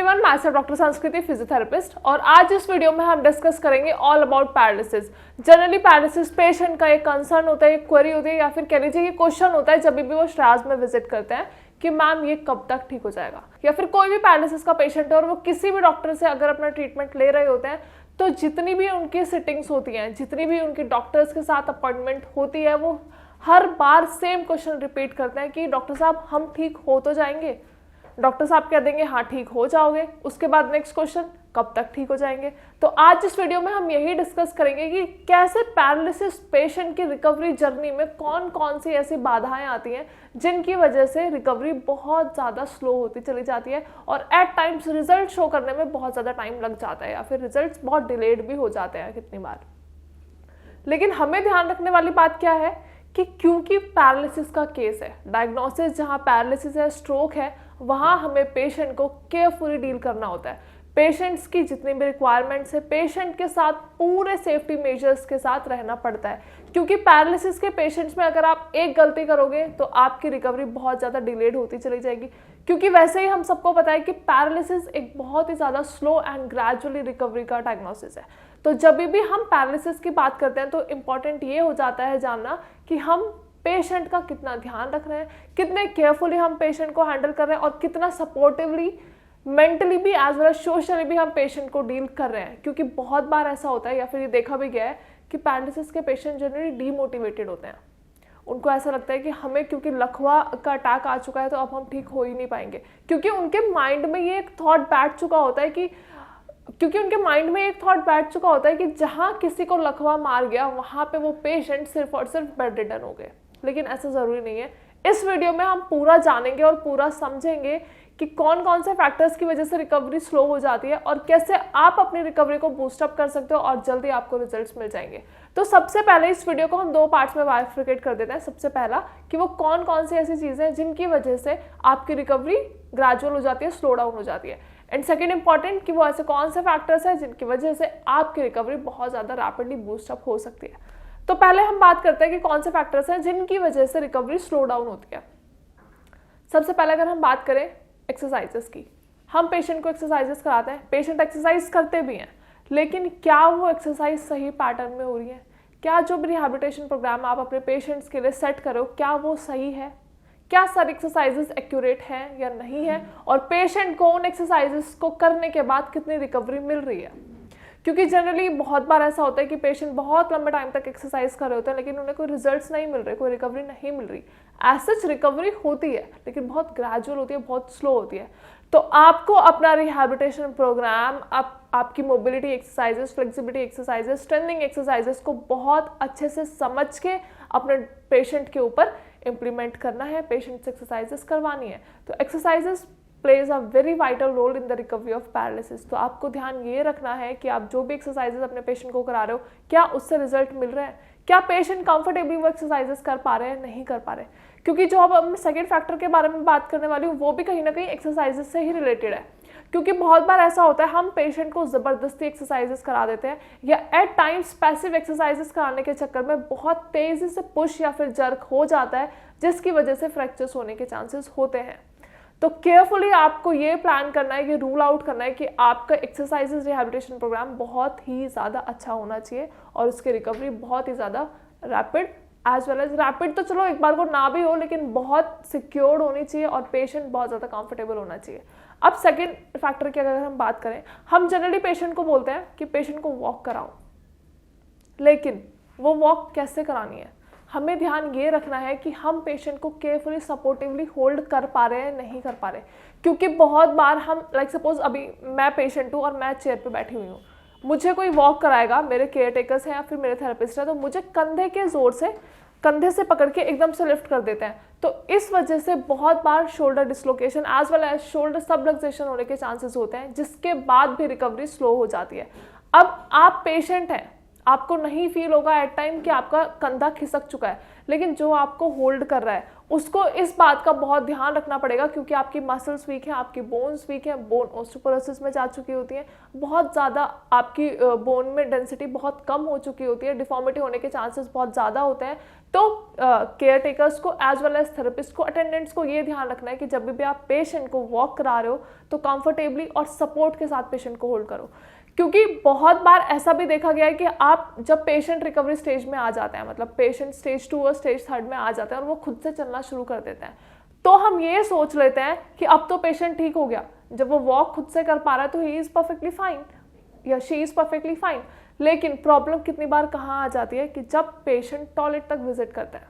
Everyone, my self doctor संस्कृति, physiotherapist. और आज इस वीडियो में हम डिस्कस करेंगे all about paralysis. Generally paralysis patient का एक कंसर्न होता है, एक क्वेरी होती है, या फिर कह लीजिए कि क्वेश्चन होता है जब भी वो श्राज में विजिट करते हैं कि मैम ये कब तक ठीक हो जाएगा। या फिर कोई भी पैरालिसिस का पेशेंट है और वो किसी भी डॉक्टर से अगर अपना ट्रीटमेंट ले रहे होते हैं तो जितनी भी उनकी सिटिंग्स होती हैं, जितनी भी उनकी डॉक्टर्स के साथ अपॉइंटमेंट होती है, वो हर बार सेम क्वेश्चन रिपीट करते हैं कि डॉक्टर साहब हम ठीक हो तो जाएंगे। डॉक्टर साहब कह देंगे हाँ ठीक हो जाओगे, उसके बाद नेक्स्ट क्वेश्चन कब तक ठीक हो जाएंगे। तो आज इस वीडियो में हम यही डिस्कस करेंगे कि कैसे पैरालिसिस पेशेंट की रिकवरी जर्नी में कौन कौन सी ऐसी बाधाएं आती हैं जिनकी वजह से रिकवरी बहुत ज़्यादा स्लो होती चली जाती है और एट टाइम्स रिजल्ट शो करने में बहुत ज़्यादा टाइम लग जाता है या फिर रिजल्ट बहुत डिलेड भी हो जाते हैं कितनी बार। लेकिन हमें ध्यान रखने वाली बात क्या है कि क्योंकि पैरालिसिस का केस है, डायग्नोसिस जहाँ पैरालिसिस है, स्ट्रोक है, वहाँ हमें पेशेंट को केयरफुली डील करना होता है। पेशेंट्स की जितनी भी रिक्वायरमेंट्स है, पेशेंट के साथ पूरे सेफ्टी मेजर्स के साथ रहना पड़ता है, क्योंकि पैरालिसिस के पेशेंट्स में अगर आप एक गलती करोगे तो आपकी रिकवरी बहुत ज़्यादा डिलेड होती चली जाएगी। क्योंकि वैसे ही हम सबको पता है कि पैरालिसिस एक बहुत ही ज़्यादा स्लो एंड ग्रेजुअली रिकवरी का डायग्नोसिस है। तो जब भी हम पैरालिसिस की बात करते हैं तो इम्पॉर्टेंट ये हो जाता है जानना कि हम पेशेंट का कितना ध्यान रख रहे हैं, कितने केयरफुली हम पेशेंट को हैंडल कर रहे हैं और कितना सपोर्टिवली मेंटली भी एज वेल एज सोशली भी हम पेशेंट को डील कर रहे हैं। क्योंकि बहुत बार ऐसा होता है या फिर ये देखा भी गया है कि पैरालिसिस के पेशेंट जनरली डीमोटिवेटेड होते हैं। उनको ऐसा लगता है कि हमें क्योंकि लकवा का अटैक आ चुका है तो अब हम ठीक हो ही नहीं पाएंगे, क्योंकि उनके माइंड में ये एक थॉट बैठ चुका होता है कि जहां किसी को लकवा मार गया वहां पे वो पेशेंट सिर्फ और सिर्फ बेड रिडन हो गए। लेकिन ऐसा जरूरी नहीं है। इस वीडियो में हम पूरा जानेंगे और पूरा समझेंगे कि कौन कौन से फैक्टर्स की वजह से रिकवरी स्लो हो जाती है और कैसे आप अपनी रिकवरी को बूस्ट अप कर सकते हो और जल्दी आपको रिजल्ट्स मिल जाएंगे। तो सबसे पहले इस वीडियो को हम दो पार्ट्स में बाइफरकेट कर देते हैं। सबसे पहला कि वो कौन कौन सी ऐसी चीजें हैं जिनकी वजह से आपकी रिकवरी ग्रेजुअल हो जाती है, स्लो डाउन हो जाती है। एंड सेकेंड इंपॉर्टेंट कि वो ऐसे कौन से फैक्टर्स हैं जिनकी वजह से आपकी रिकवरी बहुत ज्यादा रैपिडली बूस्ट अप हो सकती है। तो पहले हम बात करते हैं कि कौन से फैक्टर्स हैं जिनकी वजह से रिकवरी स्लो डाउन होती है। सबसे पहले अगर हम बात करें एक्सरसाइजेस की, हम पेशेंट को एक्सरसाइजेस कराते हैं, पेशेंट एक्सरसाइज करते भी हैं, लेकिन क्या वो एक्सरसाइज सही पैटर्न में हो रही है? क्या जो भी रिहैबिलिटेशन प्रोग्राम आप अपने पेशेंट्स के लिए सेट करो क्या वो सही है? क्या सारी एक्सरसाइजेस एक्यूरेट हैं या नहीं है? और पेशेंट को उन एक्सरसाइजेस को करने के बाद कितनी रिकवरी मिल रही है? क्योंकि जनरली बहुत बार ऐसा होता है कि पेशेंट बहुत लंबे टाइम तक एक्सरसाइज कर रहे होते हैं लेकिन उन्हें कोई रिजल्ट्स नहीं मिल रहे, कोई रिकवरी नहीं मिल रही। एज सच रिकवरी होती है लेकिन बहुत ग्रेजुअल होती है, बहुत स्लो होती है। तो आपको अपना रिहैबिलिटेशन प्रोग्राम, आपकी mobility exercises, flexibility exercises, strengthening exercises को बहुत अच्छे से समझ के अपने पेशेंट के ऊपर इम्प्लीमेंट करना है, पेशेंट से एक्सरसाइजेस करवानी है। तो exercises plays a very vital role in the recovery of paralysis. तो आपको ध्यान ये रखना है कि आप जो भी एक्सरसाइजेस अपने पेशेंट को करा रहे हो क्या उससे रिजल्ट मिल रहे हैं, क्या पेशेंट कंफर्टेबली वो एक्सरसाइजेस कर पा रहे हैं, नहीं कर पा रहे। क्योंकि जो अब मैं सेकेंड फैक्टर के बारे में बात करने वाली हूँ वो भी कहीं ना कहीं एक्सरसाइजेस से ही रिलेटेड है। क्योंकि बहुत बार ऐसा होता है हम पेशेंट को जबरदस्ती एक्सरसाइजेस करा देते हैं या एट टाइम्स पैसिव एक्सरसाइजेस कराने के चक्कर में बहुत तेजी से पुश या फिर जर्क हो जाता है जिसकी वजह से फ्रैक्चर्स होने के चांसेस होते हैं। तो केयरफुली आपको ये प्लान करना है, ये रूल आउट करना है कि आपका एक्सरसाइजेस रिहैबिलिटेशन प्रोग्राम बहुत ही ज़्यादा अच्छा होना चाहिए और उसकी रिकवरी बहुत ही ज़्यादा rapid as well as rapid तो चलो एक बार को ना भी हो लेकिन बहुत सिक्योर्ड होनी चाहिए और पेशेंट बहुत ज़्यादा कंफर्टेबल होना चाहिए। अब सेकेंड फैक्टर की अगर हम बात करें, हम जनरली पेशेंट को बोलते हैं कि पेशेंट को वॉक कराओ, लेकिन वो वॉक कैसे करानी है? हमें ध्यान ये रखना है कि हम पेशेंट को केयरफुली सपोर्टिवली होल्ड कर पा रहे हैं, नहीं कर पा रहे। क्योंकि बहुत बार हम लाइक सपोज अभी मैं पेशेंट हूँ और मैं चेयर पे बैठी हुई हूँ, मुझे कोई वॉक कराएगा, मेरे केयर टेकर्स हैं या फिर मेरे थेरेपिस्ट है, तो मुझे कंधे के जोर से, कंधे से पकड़ के एकदम से लिफ्ट कर देते हैं। तो इस वजह से बहुत बार shoulder dislocation as well as shoulder subluxation होने के चांसेस होते हैं, जिसके बाद भी रिकवरी स्लो हो जाती है। अब आप पेशेंट हैं, आपको नहीं फील होगा एट टाइम कि आपका कंधा खिसक चुका है, लेकिन जो आपको होल्ड कर रहा है उसको इस बात का बहुत ध्यान रखना पड़ेगा, क्योंकि आपकी मसल्स वीक हैं, आपकी बोन्स वीक हैं, बोन ऑस्टियोपोरोसिस में जा चुकी होती हैं, बहुत ज़्यादा आपकी बोन में डेंसिटी बहुत कम हो चुकी होती है, डिफॉर्मिटी होने के चांसेस बहुत ज़्यादा होते हैं। तो केयर टेकर्स को एज वेल एज थेरेपिस्ट को, अटेंडेंट्स को ये ध्यान रखना है कि जब भी आप पेशेंट को वॉक करा रहे हो तो कंफर्टेबली और सपोर्ट के साथ पेशेंट को होल्ड करो, क्योंकि बहुत बार ऐसा भी देखा गया है कि आप जब पेशेंट रिकवरी स्टेज में आ जाते हैं, मतलब पेशेंट स्टेज 2 और स्टेज 3 में आ जाते हैं और वो खुद से चलना शुरू कर देते हैं, तो हम ये सोच लेते हैं कि अब तो पेशेंट ठीक हो गया, जब वो वॉक खुद से कर पा रहा है तो ही इज परफेक्टली फाइन या शी इज परफेक्टली फाइन। लेकिन प्रॉब्लम कितनी बार कहाँ आ जाती है कि जब पेशेंट टॉयलेट तक विजिट करते हैं,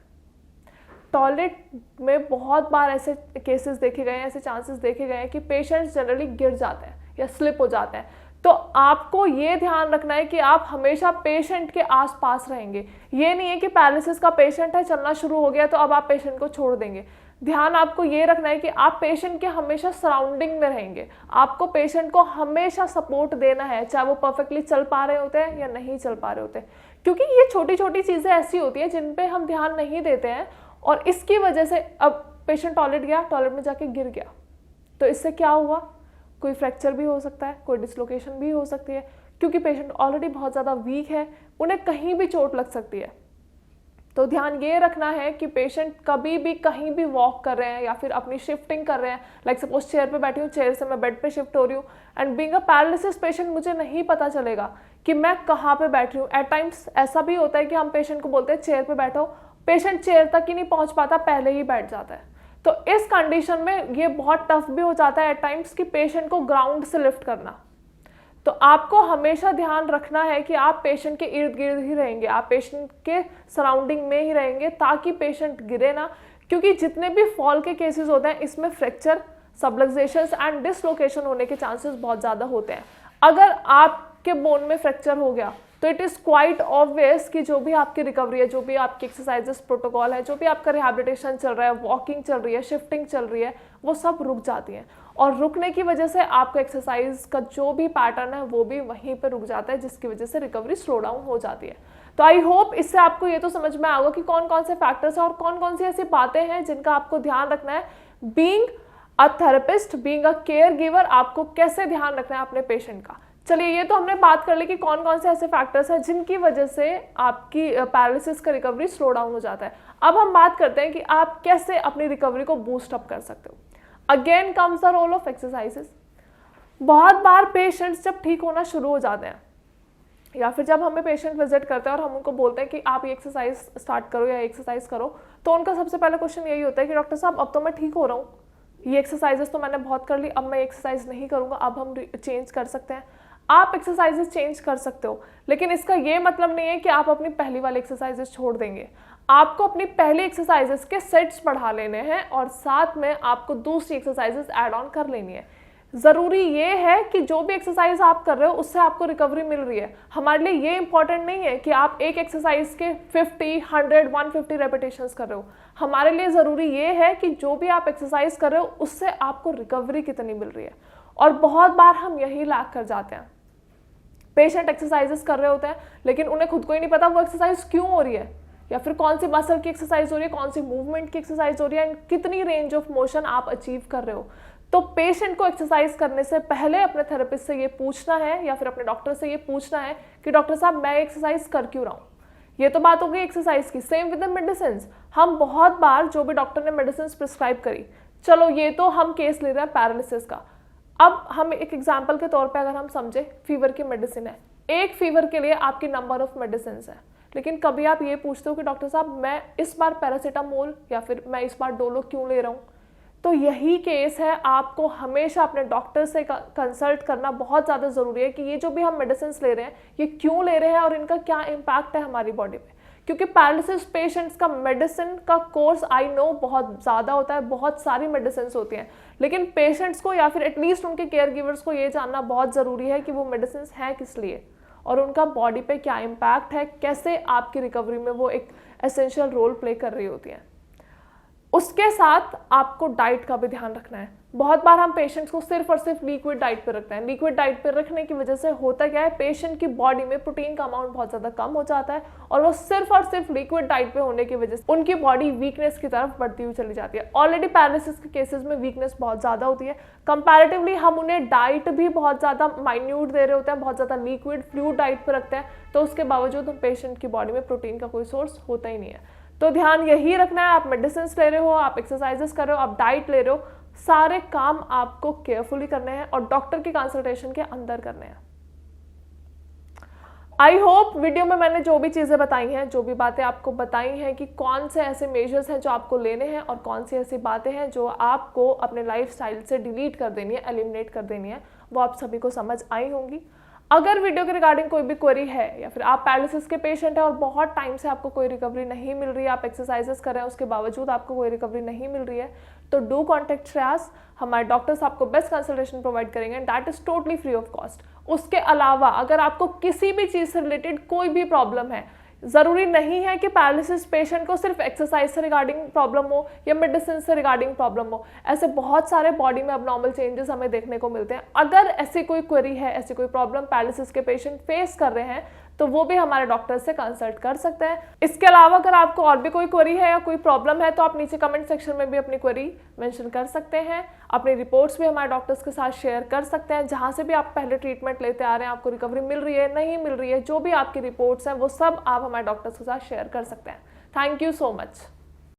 टॉयलेट में बहुत बार ऐसे केसेस देखे गए हैं, ऐसे चांसेस देखे गए हैं कि पेशेंट्स जनरली गिर जाते हैं या स्लिप हो जाते हैं। तो आपको ये ध्यान रखना है कि आप हमेशा पेशेंट के आसपास रहेंगे। ये नहीं है कि पैरालिसिस का पेशेंट है, चलना शुरू हो गया तो अब आप पेशेंट को छोड़ देंगे। ध्यान आपको ये रखना है कि आप पेशेंट के हमेशा सराउंडिंग में रहेंगे, आपको पेशेंट को हमेशा सपोर्ट देना है, चाहे वो परफेक्टली चल पा रहे होते हैं या नहीं चल पा रहे होते हैं, क्योंकि ये छोटी छोटी चीज़ें ऐसी होती हैं जिन पे हम ध्यान नहीं देते हैं और इसकी वजह से अब पेशेंट टॉयलेट गया, टॉयलेट में जाके गिर गया, तो इससे क्या हुआ, कोई फ्रैक्चर भी हो सकता है, कोई डिसलोकेशन भी हो सकती है, क्योंकि पेशेंट ऑलरेडी बहुत ज़्यादा वीक है, उन्हें कहीं भी चोट लग सकती है। तो ध्यान ये रखना है कि पेशेंट कभी भी कहीं भी वॉक कर रहे हैं या फिर अपनी शिफ्टिंग कर रहे हैं, लाइक सपोज चेयर पे बैठी हूँ, चेयर से मैं बेड पे शिफ्ट हो रही हूँ, and being a paralysis patient मुझे नहीं पता चलेगा कि मैं कहाँ पे बैठ रही हूँ। एट टाइम्स ऐसा भी होता है कि हम पेशेंट को बोलते हैं चेयर पे बैठो, पेशेंट चेयर तक ही नहीं पहुँच पाता, पहले ही बैठ जाता है। तो इस कंडीशन में ये बहुत टफ भी हो जाता है एट टाइम्स कि पेशेंट को ग्राउंड से लिफ्ट करना। तो आपको हमेशा ध्यान रखना है कि आप पेशेंट के इर्द गिर्द ही रहेंगे, आप पेशेंट के सराउंडिंग में ही रहेंगे ताकि पेशेंट गिरे ना, क्योंकि जितने भी फॉल के केसेस होते हैं इसमें फ्रैक्चर, सबलक्सेशंस एंड डिसलोकेशन होने के चांसेस बहुत ज़्यादा होते हैं। अगर आपके बोन में फ्रैक्चर हो गया तो इट इज़ क्वाइट ऑब्वियस कि जो भी आपकी रिकवरी है, जो भी आपकी एक्सरसाइजेस प्रोटोकॉल है, जो भी आपका रिहैबिलिटेशन चल रहा है, वॉकिंग चल रही है, शिफ्टिंग चल रही है, वो सब रुक जाती हैं और रुकने की वजह से आपका एक्सरसाइज का जो भी पैटर्न है वो भी वहीं पर रुक जाता है, जिसकी वजह से रिकवरी स्लो डाउन हो जाती है। तो आई होप इससे आपको ये तो समझ में आएगा कि कौन कौन से फैक्टर्स हैं और कौन कौन सी ऐसी बातें हैं जिनका आपको ध्यान रखना है। Being a therapist, being a care giver, आपको कैसे ध्यान रखना है अपने पेशेंट का। चलिए, ये तो हमने बात कर ली कि कौन कौन से ऐसे फैक्टर्स हैं जिनकी वजह से आपकी पैरालिसिस का रिकवरी स्लो डाउन हो जाता है। अब हम बात करते हैं कि आप कैसे अपनी रिकवरी को बूस्ट अप कर सकते हो। Again comes the role of exercises. बहुत बार पेशेंट्स जब ठीक होना शुरू हो जाते हैं या फिर जब हमें पेशेंट विजिट करते हैं और हम उनको बोलते हैं कि आप ये एक्सरसाइज स्टार्ट करो या एक्सरसाइज करो, तो उनका सबसे पहला क्वेश्चन यही होता है कि डॉक्टर साहब अब तो मैं ठीक हो रहा हूँ, ये एक्सरसाइजेस तो मैंने बहुत कर ली, अब मैं एक्सरसाइज नहीं करूँगा, अब हम चेंज कर सकते हैं। आप एक्सरसाइजेस चेंज कर सकते हो, लेकिन इसका ये मतलब नहीं है कि आप अपनी पहली वाली एक्सरसाइजेस छोड़ देंगे। आपको अपनी पहली एक्सरसाइजेस के सेट्स बढ़ा लेने हैं और साथ में आपको दूसरी एक्सरसाइजेस ऐड ऑन कर लेनी है। ज़रूरी ये है कि जो भी एक्सरसाइज आप कर रहे हो उससे आपको रिकवरी मिल रही है। हमारे लिए ये इंपॉर्टेंट नहीं है कि आप एक एक्सरसाइज के 50, 100, 150 रेपिटेशंस कर रहे हो। हमारे लिए ज़रूरी ये है कि जो भी आप एक्सरसाइज कर रहे हो उससे आपको रिकवरी कितनी मिल रही है। और बहुत बार हम यही लैक कर जाते हैं। पेशेंट एक्सरसाइजेस कर रहे होते हैं लेकिन उन्हें खुद को ही नहीं पता वो एक्सरसाइज क्यों हो रही है, या फिर कौन सी मसल की एक्सरसाइज हो रही है, कौन सी मूवमेंट की एक्सरसाइज हो रही है, कितनी रेंज ऑफ मोशन आप अचीव कर रहे हो। तो पेशेंट को एक्सरसाइज करने से पहले अपने थेरेपिस्ट से ये पूछना है या फिर अपने डॉक्टर से ये पूछना है कि डॉक्टर साहब मैं एक्सरसाइज कर क्यों रहा हूँ। ये तो बात हो गई एक्सरसाइज की। Same with the medicine. हम बहुत बार जो भी डॉक्टर ने मेडिसिन प्रिस्क्राइब करी, चलो ये तो हम केस ले रहे हैं पैरालिसिस का। अब हम एक एग्जाम्पल के तौर पे अगर हम समझे, फीवर की मेडिसिन है, एक फीवर के लिए आपकी नंबर ऑफ मेडिसिन है, लेकिन कभी आप ये पूछते हो कि डॉक्टर साहब मैं इस बार पैरासीटामोल या फिर मैं इस बार डोलो क्यों ले रहा हूँ। तो यही केस है, आपको हमेशा अपने डॉक्टर से कंसल्ट करना बहुत ज़्यादा ज़रूरी है कि ये जो भी हम मेडिसिन ले रहे हैं ये क्यों ले रहे हैं और इनका क्या इम्पैक्ट है हमारी बॉडी पे। क्योंकि पैरालिसिस पेशेंट्स का मेडिसिन का कोर्स आई नो बहुत ज़्यादा होता है, बहुत सारी मेडिसिन होती हैं, लेकिन पेशेंट्स को या फिर एटलीस्ट उनके केयर गिवर्स को ये जानना बहुत ज़रूरी है कि वो मेडिसिन हैं किस लिए और उनका बॉडी पे क्या इम्पैक्ट है, कैसे आपकी रिकवरी में वो एक एसेंशियल रोल प्ले कर रही होती हैं। उसके साथ आपको डाइट का भी ध्यान रखना है। बहुत बार हम पेशेंट्स को सिर्फ और सिर्फ लिक्विड डाइट पे रखते हैं। लिक्विड डाइट पे रखने की वजह से होता क्या है, पेशेंट की बॉडी में प्रोटीन का अमाउंट बहुत ज़्यादा कम हो जाता है और वो सिर्फ और सिर्फ लिक्विड डाइट पे होने की वजह से उनकी बॉडी वीकनेस की तरफ बढ़ती हुई चली जाती है। ऑलरेडी पैरालिसिस के केसेस में वीकनेस बहुत ज़्यादा होती है, कंपैरेटिवली हम उन्हें डाइट भी बहुत ज़्यादा माइन्यूट दे रहे होते हैं, बहुत ज़्यादा लिक्विड फ्लूइड डाइट पे रखते हैं, तो उसके बावजूद हम पेशेंट की बॉडी में प्रोटीन का कोई सोर्स होता ही नहीं है। तो ध्यान यही रखना है, आप मेडिसिन ले रहे हो, आप एक्सरसाइजेस कर रहे हो, आप डाइट ले रहे हो, सारे काम आपको केयरफुली करने हैं और डॉक्टर की कंसल्टेशन के अंदर करने हैं। आई होप वीडियो में मैंने जो भी चीज़ें बताई हैं, जो भी बातें आपको बताई हैं कि कौन से ऐसे मेजर्स हैं जो आपको लेने हैं और कौन सी ऐसी बातें हैं जो आपको अपने लाइफस्टाइल से डिलीट कर देनी है, एलिमिनेट कर देनी है, वो आप सभी को समझ आई होंगी। अगर वीडियो के रिगार्डिंग कोई भी क्वेरी है या फिर आप पैरालिसिस के पेशेंट हैं और बहुत टाइम से आपको कोई रिकवरी नहीं मिल रही है, आप एक्सरसाइजेस कर रहे हैं उसके बावजूद आपको कोई रिकवरी नहीं मिल रही है, तो डू कॉन्टेक्ट श्रेयास। हमारे डॉक्टर्स आपको बेस्ट कंसल्टेशन प्रोवाइड करेंगे, that is totally free of cost. उसके अलावा अगर आपको किसी भी चीज़ से रिलेटेड कोई भी प्रॉब्लम है, ज़रूरी नहीं है कि पैरालिसिस पेशेंट को सिर्फ एक्सरसाइज से रिगार्डिंग प्रॉब्लम हो या मेडिसिन से रिगार्डिंग प्रॉब्लम हो, ऐसे बहुत सारे बॉडी में अबनॉर्मल चेंजेस हमें देखने को मिलते हैं। अगर ऐसी कोई क्वेरी है, ऐसी कोई प्रॉब्लम पैरालिसिस के पेशेंट फेस कर रहे हैं, तो वो भी हमारे डॉक्टर से कंसल्ट कर सकते हैं। इसके अलावा अगर आपको और भी कोई क्वेरी है या कोई प्रॉब्लम है, तो आप नीचे कमेंट सेक्शन में भी अपनी क्वेरी मेंशन कर सकते हैं। अपनी रिपोर्ट्स भी हमारे डॉक्टर्स के साथ शेयर कर सकते हैं, जहां से भी आप पहले ट्रीटमेंट लेते आ रहे हैं, आपको रिकवरी मिल रही है, नहीं मिल रही है, जो भी आपकी रिपोर्ट्स हैं वो सब आप हमारे डॉक्टर्स के साथ शेयर कर सकते हैं। Thank you so much.